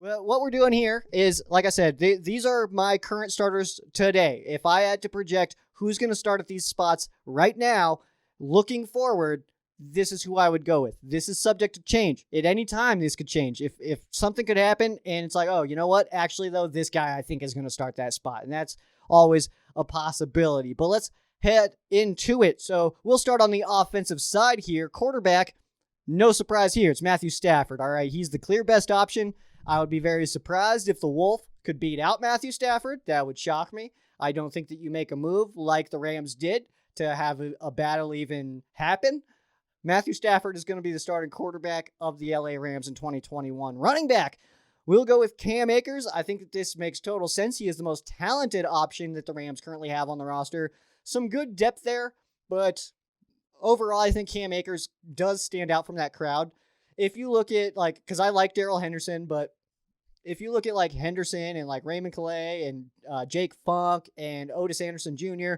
Well, what we're doing here is, like I said, these are my current starters today. If I had to project who's going to start at these spots right now, looking forward, this is who I would go with. This is subject to change. At any time, this could change. If something could happen and it's like, oh, you know what? Actually, though, this guy I think is going to start that spot. And that's always a possibility. But let's head into it. So we'll start on the offensive side here. Quarterback, no surprise here. It's Matthew Stafford. All right, he's the clear best option. I would be very surprised if the Wolf could beat out Matthew Stafford. That would shock me. I don't think that you make a move like the Rams did to have a battle even happen. Matthew Stafford is going to be the starting quarterback of the LA Rams in 2021. Running back, we'll go with Cam Akers. I think that this makes total sense. He is the most talented option that the Rams currently have on the roster. Some good depth there, but overall, I think Cam Akers does stand out from that crowd. If you look at, because I like Darrell Henderson, but if you look at Henderson and Raymond Calais and Jake Funk and Otis Anderson Jr.,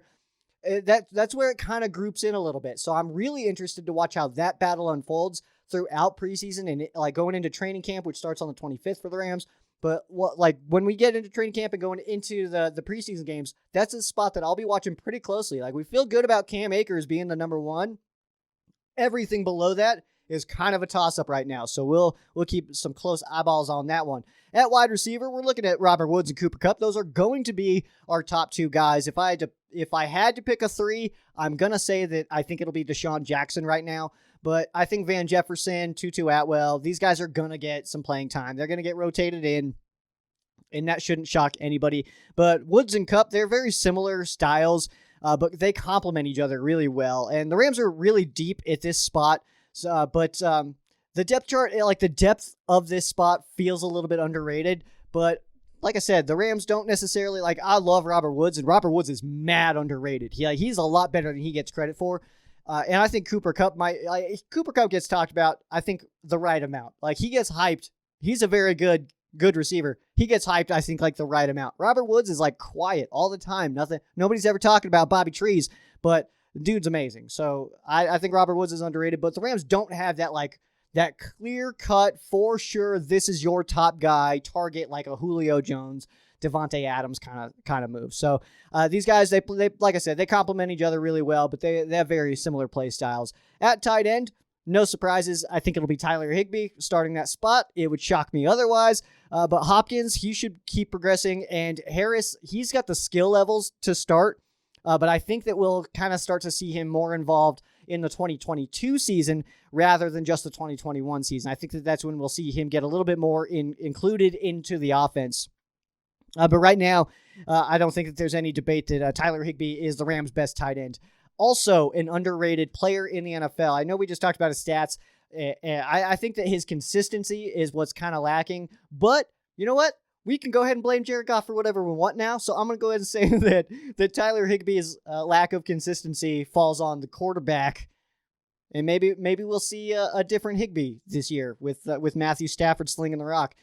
that's where it kind of groups in a little bit. So I'm really interested to watch how that battle unfolds throughout preseason and going into training camp, which starts on the 25th for the Rams. But when we get into training camp and going into the preseason games, that's a spot that I'll be watching pretty closely. We feel good about Cam Akers being the number one. Everything below that is kind of a toss-up right now. So we'll keep some close eyeballs on that one. At wide receiver, we're looking at Robert Woods and Cooper Kupp. Those are going to be our top two guys. If I had to pick a three, I'm going to say that I think it'll be Deshaun Jackson right now. But I think Van Jefferson, Tutu Atwell, these guys are going to get some playing time. They're going to get rotated in, and that shouldn't shock anybody. But Woods and Kupp, they're very similar styles, but they complement each other really well. And the Rams are really deep at this spot. But the depth chart, the depth of this spot feels a little bit underrated. But like I said, the Rams don't necessarily, I love Robert Woods, and Robert Woods is mad underrated. He's a lot better than he gets credit for. And I think Cooper Kupp Cooper Kupp gets talked about, I think, the right amount. He gets hyped. He's a very good receiver. He gets hyped, I think, the right amount. Robert Woods is quiet all the time. Nobody's ever talking about Bobby Trees, but the dude's amazing. So I think Robert Woods is underrated, but the Rams don't have that that clear cut for sure. This is your top guy target, like a Julio Jones, Devontae Adams kind of move. So these guys, they like I said, they complement each other really well, but they have very similar play styles. At tight end, no surprises. I think it'll be Tyler Higbee starting that spot. It would shock me otherwise. But Hopkins, he should keep progressing, and Harris, he's got the skill levels to start. But I think that we'll kind of start to see him more involved in the 2022 season rather than just the 2021 season. I think that that's when we'll see him get a little bit more included into the offense. But right now, I don't think that there's any debate that Tyler Higbee is the Rams' best tight end. Also, an underrated player in the NFL. I know we just talked about his stats. I think that his consistency is what's kind of lacking. But you know what? We can go ahead and blame Jared Goff for whatever we want now. So I'm going to go ahead and say that Tyler Higbee's lack of consistency falls on the quarterback. And maybe we'll see a different Higbee this year with Matthew Stafford slinging the rock.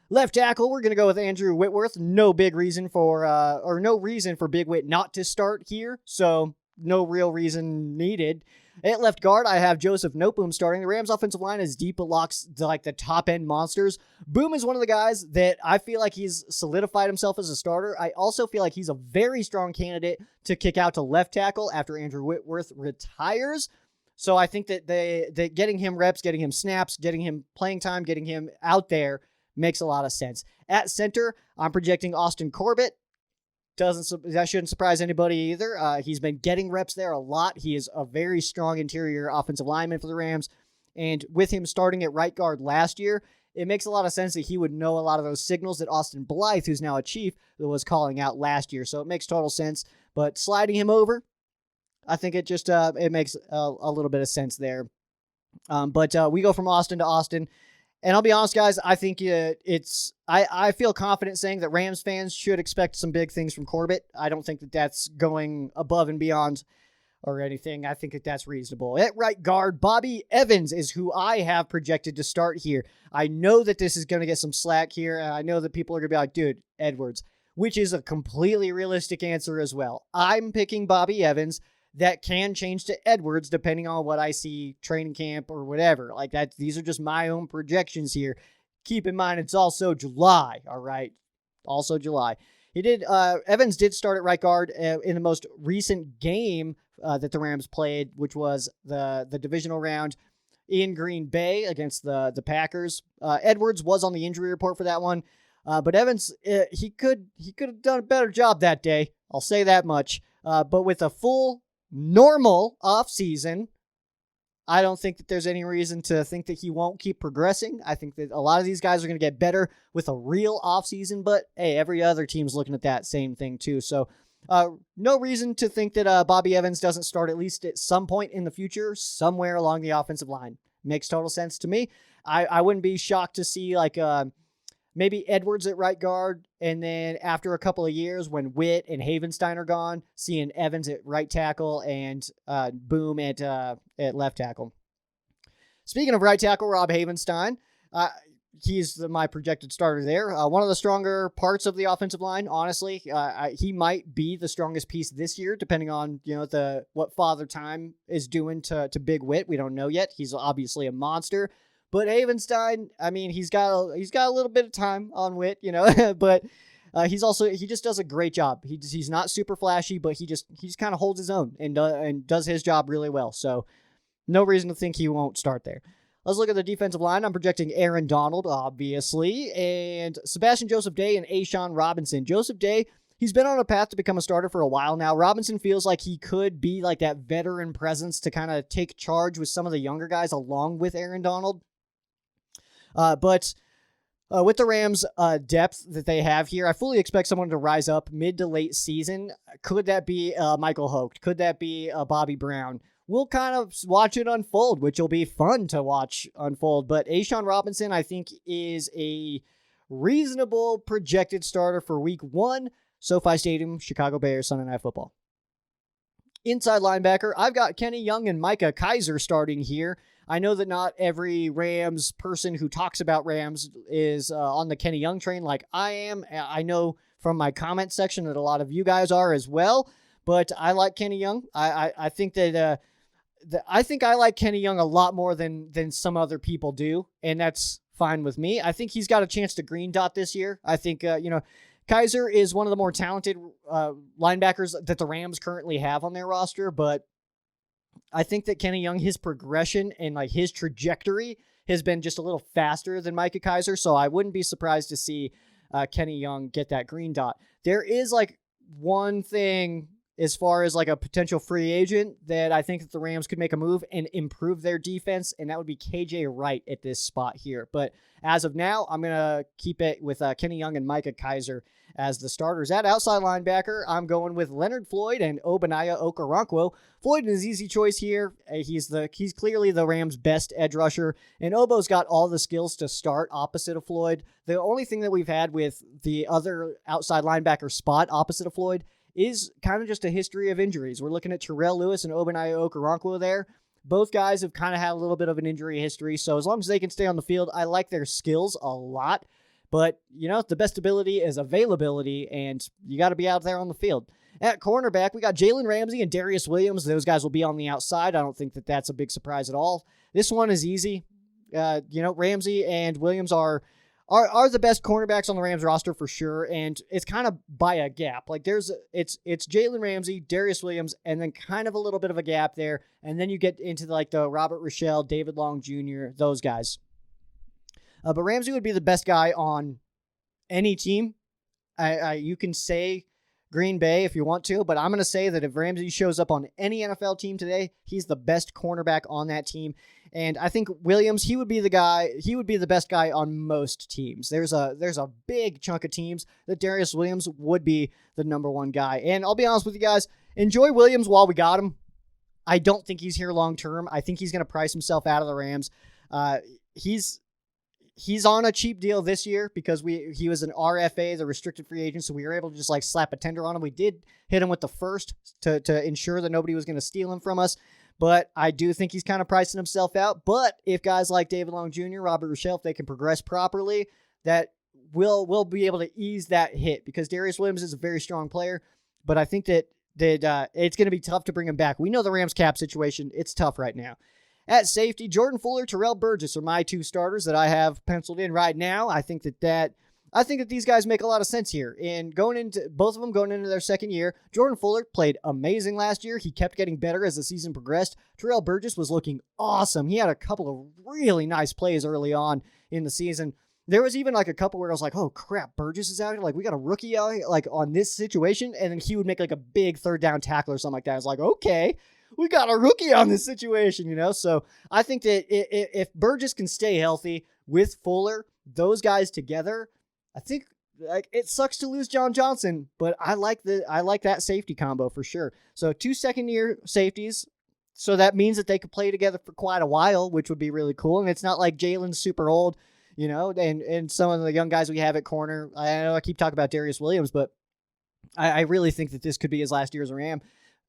Left tackle, we're going to go with Andrew Whitworth. No reason for Big Whit not to start here. So no real reason needed. At left guard, I have Joseph Noteboom starting. The Rams' offensive line is deep. It locks the top-end monsters. Boom is one of the guys that I feel like he's solidified himself as a starter. I also feel like he's a very strong candidate to kick out to left tackle after Andrew Whitworth retires. So I think that getting him reps, getting him snaps, getting him playing time, getting him out there makes a lot of sense. At center, I'm projecting Austin Corbett. That shouldn't surprise anybody either. He's been getting reps there a lot. He is a very strong interior offensive lineman for the Rams. And with him starting at right guard last year, it makes a lot of sense that he would know a lot of those signals that Austin Blythe, who's now a Chief, was calling out last year. So it makes total sense. But sliding him over, I think it just it makes a little bit of sense there. But we go from Austin to Austin. And I'll be honest, guys, I think I feel confident saying that Rams fans should expect some big things from Corbett. I don't think that that's going above and beyond or anything. I think that that's reasonable. At right guard, Bobby Evans is who I have projected to start here. I know that this is going to get some slack here, and I know that people are going to be like, dude, Edwards, which is a completely realistic answer as well. I'm picking Bobby Evans. That can change to Edwards depending on what I see training camp or whatever. These are just my own projections here. keep in mind it's also July, all right? Also July. Evans did start at right guard in the most recent game that the Rams played, which was the divisional round in Green Bay against the Packers. Edwards was on the injury report for that one, but Evans, he could have done a better job that day. I'll say that much. But with a full normal offseason, I don't think that there's any reason to think that he won't keep progressing. I think that a lot of these guys are going to get better with a real offseason, but hey, every other team's looking at that same thing too. So no reason to think that Bobby Evans doesn't start at least at some point in the future, somewhere along the offensive line. Makes total sense to me. I wouldn't be shocked to see like maybe Edwards at right guard, and then after a couple of years when Witt and Havenstein are gone, seeing Evans at right tackle and Boom at left tackle. Speaking of right tackle, Rob Havenstein, he's my projected starter there. One of the stronger parts of the offensive line, honestly. He might be the strongest piece this year, depending on what Father Time is doing to Big Witt. We don't know yet. He's obviously a monster. But Havenstein, I mean, he's got a little bit of time on Witt, but he just does a great job. He's not super flashy, but he just kind of holds his own and does his job really well. So no reason to think he won't start there. Let's look at the defensive line. I'm projecting Aaron Donald, obviously, and Sebastian Joseph Day and A'Shawn Robinson. Joseph Day, he's been on a path to become a starter for a while now. Robinson feels like he could be like that veteran presence to kind of take charge with some of the younger guys along with Aaron Donald. But with the Rams' depth that they have here, I fully expect someone to rise up mid to late season. Could that be Michael Hoke? Could that be Bobby Brown? We'll kind of watch it unfold, which will be fun to watch unfold. But A'Shawn Robinson, I think, is a reasonable projected starter for Week 1, SoFi Stadium, Chicago Bears, Sunday Night Football. Inside linebacker, I've got Kenny Young and Micah Kiser starting here. I know that not every Rams person who talks about Rams is on the Kenny Young train like I am. I know from my comment section that a lot of you guys are as well, but I like Kenny Young. I think that I think I like Kenny Young a lot more than some other people do, and that's fine with me. I think he's got a chance to green dot this year. I think, Kiser is one of the more talented linebackers that the Rams currently have on their roster, but I think that Kenny Young, his progression and like his trajectory has been just a little faster than Micah Kiser, so I wouldn't be surprised to see Kenny Young get that green dot. There is like one thing as far as like a potential free agent that I think that the Rams could make a move and improve their defense, and that would be KJ Wright at this spot here. But as of now, I'm going to keep it with Kenny Young and Micah Kiser as the starters. At outside linebacker, I'm going with Leonard Floyd and Ogbonnia Okoronkwo. Floyd is an easy choice here. He's clearly the Rams' best edge rusher, and Obo's got all the skills to start opposite of Floyd. The only thing that we've had with the other outside linebacker spot opposite of Floyd is kind of just a history of injuries. We're looking at Terrell Lewis and Ogbonnia Okoronkwo there. Both guys have kind of had a little bit of an injury history, so as long as they can stay on the field, I like their skills a lot. But, the best ability is availability, and you got to be out there on the field. At cornerback, we got Jalen Ramsey and Darius Williams. Those guys will be on the outside. I don't think that that's a big surprise at all. This one is easy. Ramsey and Williams are the best cornerbacks on the Rams roster for sure, and it's kind of by a gap. Like it's Jalen Ramsey, Darius Williams, and then kind of a little bit of a gap there, and then you get into the Robert Rochelle, David Long Jr., those guys. But Ramsey would be the best guy on any team. You can say Green Bay if you want to, but I'm going to say that if Ramsey shows up on any NFL team today, he's the best cornerback on that team. And I think Williams, he would be the best guy on most teams. There's a big chunk of teams that Darius Williams would be the number one guy. And I'll be honest with you guys, enjoy Williams while we got him. I don't think he's here long term. I think he's going to price himself out of the Rams. He's on a cheap deal this year because he was an RFA, the restricted free agent, so we were able to just slap a tender on him. We did hit him with the first to ensure that nobody was going to steal him from us, but I do think he's kind of pricing himself out. But if guys like David Long Jr., Robert Rochelle, if they can progress properly, that we'll be able to ease that hit because Darius Williams is a very strong player, but I think that it's going to be tough to bring him back. We know the Rams cap situation. It's tough right now. At safety, Jordan Fuller, Terrell Burgess are my two starters that I have penciled in right now. I think that these guys make a lot of sense here. And both of them going into their second year, Jordan Fuller played amazing last year. He kept getting better as the season progressed. Terrell Burgess was looking awesome. He had a couple of really nice plays early on in the season. There was even like a couple where I was like, oh crap, Burgess is out here. Like, we got a rookie out here, like on this situation. And then he would make like a big third down tackle or something like that. I was like, okay, we got a rookie on this situation, you know? So I think that if Burgess can stay healthy with Fuller, those guys together, I think like it sucks to lose John Johnson, but I like that safety combo for sure. So 2 second-year safeties. So that means that they could play together for quite a while, which would be really cool. And it's not like Jalen's super old, you know, and some of the young guys we have at corner. I know I keep talking about Darius Williams, but I really think that this could be his last year as a Ram.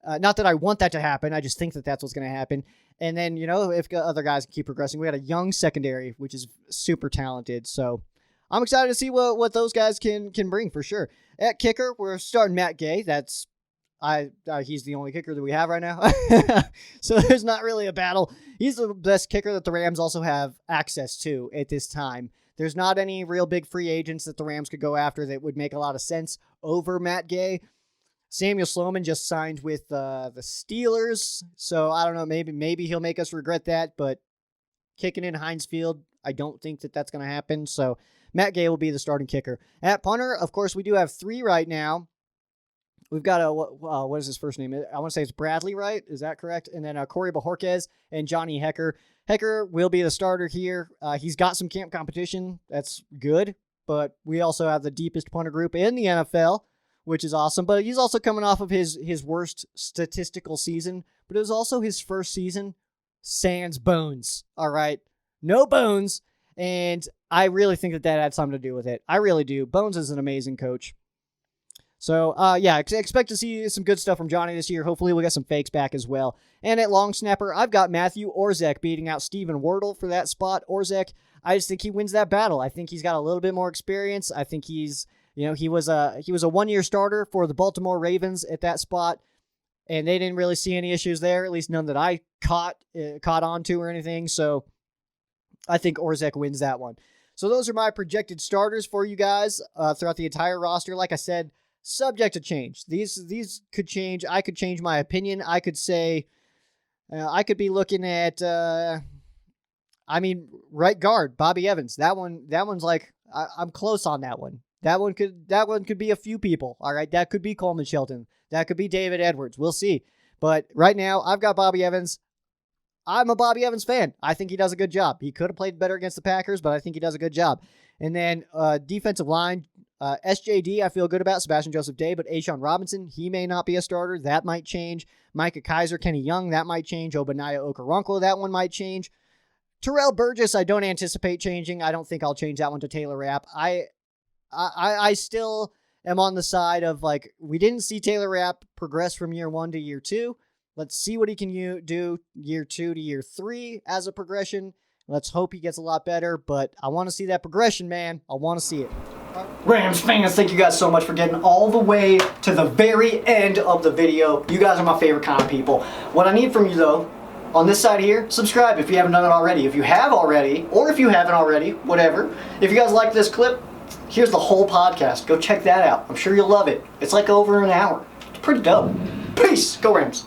Not that I want that to happen. I just think that that's what's going to happen. And then, you know, if other guys keep progressing, we had a young secondary, which is super talented. So I'm excited to see what those guys can bring for sure. At kicker, we're starting Matt Gay. That's he's the only kicker that we have right now. So there's not really a battle. He's the best kicker that the Rams also have access to at this time. There's not any real big free agents that the Rams could go after that would make a lot of sense over Matt Gay. Samuel Sloman just signed with the Steelers, so I don't know, maybe he'll make us regret that, but kicking in Heinz Field, I don't think that that's going to happen, so Matt Gay will be the starting kicker. At punter, of course, we do have 3 right now. We've got what is his first name? I want to say it's Bradley, right? Is that correct? And then Corey Bajorquez and Johnny Hecker. Hecker will be the starter here. He's got some camp competition. That's good, but we also have the deepest punter group in the NFL, which is awesome. But he's also coming off of his worst statistical season, but it was also his first season sans bones, all right? No bones, and I really think that had something to do with it. I really do. Bones is an amazing coach. So, yeah, expect to see some good stuff from Johnny this year. Hopefully we'll get some fakes back as well. And at long snapper, I've got Matthew Orzech beating out Steven Wardle for that spot. Orzech, I just think he wins that battle. I think he's got a little bit more experience. I think he's, you know, he was a 1-year starter for the Baltimore Ravens at that spot, and they didn't really see any issues there, at least none that I caught on to or anything. So I think Orzech wins that one. So those are my projected starters for you guys throughout the entire roster. Like I said, subject to change. These could change. I could change my opinion. I could say, I could be looking at, right guard, Bobby Evans. That one's like, I'm close on that one. That one could be a few people. All right. That could be Coleman Shelton. That could be David Edwards. We'll see. But right now I've got Bobby Evans. I'm a Bobby Evans fan. I think he does a good job. He could have played better against the Packers, but I think he does a good job. And then defensive line, SJD, I feel good about Sebastian Joseph Day, but A'Shawn Robinson, he may not be a starter. That might change. Micah Kaiser, Kenny Young, that might change. Obaniah Okoronkwo, that one might change. Terrell Burgess, I don't anticipate changing. I don't think I'll change that one to Taylor Rapp. I still am on the side of, like, we didn't see Taylor Rapp progress from year 1 to year 2. Let's see what he can do year 2 to year 3 as a progression. Let's hope he gets a lot better, but I want to see that progression, man. I want to see it. Rams fans, thank you guys so much for getting all the way to the very end of the video. You guys are my favorite kind of people. What I need from you, though, on this side here, subscribe if you haven't done it already. If you have already, or if you haven't already, whatever. If you guys like this clip, here's the whole podcast. Go check that out. I'm sure you'll love it. It's like over an hour. It's pretty dope. Peace. Go Rams.